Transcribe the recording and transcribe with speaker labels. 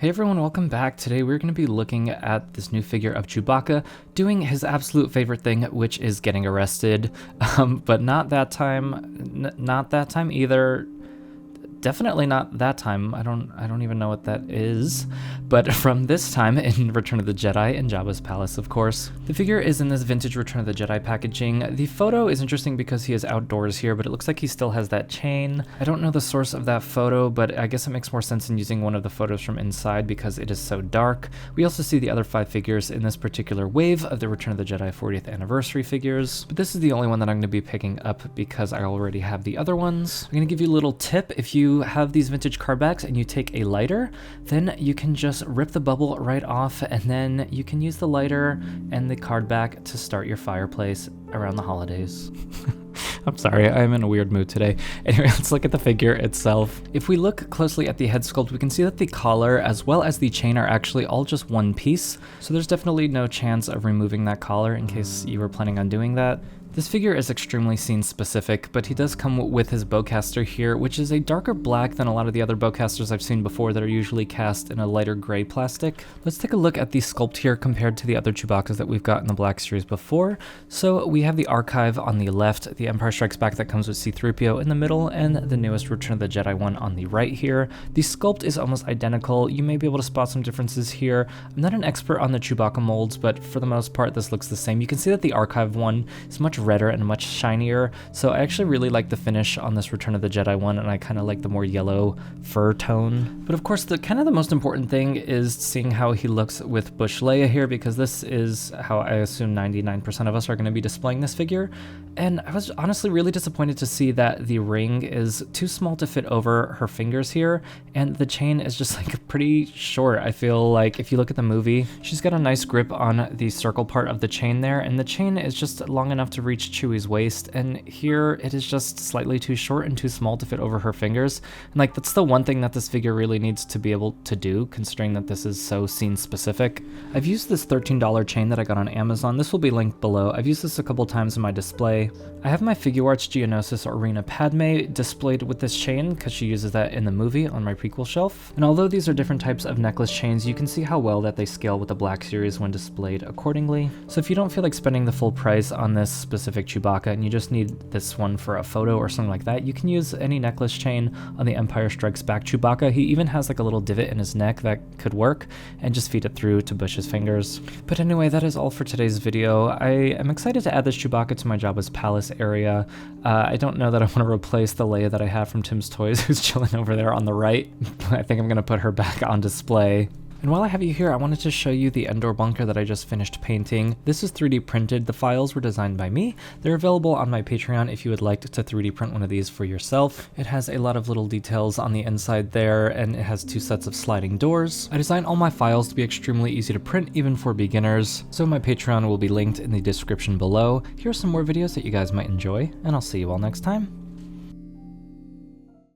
Speaker 1: Hey everyone, welcome back. Today we're going to be looking at this new figure of Chewbacca doing his absolute favorite thing, which is getting arrested. But not that time, not that time either. Definitely not that time. I don't even know what that is. But from this time in Return of the Jedi in Jabba's palace, of course. The figure is in this vintage Return of the Jedi packaging. The photo is interesting because he is outdoors here, but it looks like he still has that chain. I don't know the source of that photo, but I guess it makes more sense in using one of the photos from inside because it is so dark. We also see the other 5 figures in this particular wave of the Return of the Jedi 40th anniversary figures. But this is the only one that I'm going to be picking up because I already have the other ones. I'm going to give you a little tip. If you have these vintage card backs and you take a lighter, then you can just rip the bubble right off, and then you can use the lighter and the card back to start your fireplace around the holidays. I'm sorry, I'm in a weird mood today. Anyway, let's look at the figure itself. If we look closely at the head sculpt, we can see that the collar as well as the chain are actually all just one piece, so there's definitely no chance of removing that collar in case you were planning on doing that. This figure is extremely scene specific, but he does come with his bowcaster here, which is a darker black than a lot of the other bowcasters I've seen before that are usually cast in a lighter gray plastic. Let's take a look at the sculpt here compared to the other Chewbaccas that we've got in the Black Series before. So we have the Archive on the left, the Empire Strikes Back that comes with C-3PO in the middle, and the newest Return of the Jedi one on the right here. The sculpt is almost identical. You may be able to spot some differences here. I'm not an expert on the Chewbacca molds, but for the most part this looks the same. You can see that the Archive one is much redder and much shinier, so I actually really like the finish on this Return of the Jedi one, and I kind of like the more yellow fur tone. But of course, the most important thing is seeing how he looks with Bush Leia here, because this is how I assume 99% of us are going to be displaying this figure. And I was honestly really disappointed to see that the ring is too small to fit over her fingers here, and the chain is just like pretty short. I feel like if you look at the movie, she's got a nice grip on the circle part of the chain there, and the chain is just long enough to reach Chewie's waist, and here it is just slightly too short and too small to fit over her fingers. And like, that's the one thing that this figure really needs to be able to do, considering that this is so scene specific. I've used this $13 chain that I got on Amazon. This will be linked below. I've used this a couple times in my display. I have my Figuarts Geonosis Arena Padme displayed with this chain because she uses that in the movie on my prequel shelf. And although these are different types of necklace chains, you can see how well that they scale with the Black Series when displayed accordingly. So if you don't feel like spending the full price on this specific Chewbacca and you just need this one for a photo or something like that, you can use any necklace chain on the Empire Strikes Back Chewbacca. He even has like a little divot in his neck that could work, and just feed it through to Bush's fingers. But anyway, that is all for today's video. I am excited to add this Chewbacca to my Jabba's palace area. I don't know that I want to replace the Leia that I have from Tim's Toys who's chilling over there on the right. I think I'm going to put her back on display. And while I have you here, I wanted to show you the Endor Bunker that I just finished painting. This is 3D printed. The files were designed by me. They're available on my Patreon if you would like to 3D print one of these for yourself. It has a lot of little details on the inside there, and it has 2 sets of sliding doors. I designed all my files to be extremely easy to print, even for beginners. So my Patreon will be linked in the description below. Here are some more videos that you guys might enjoy, and I'll see you all next time.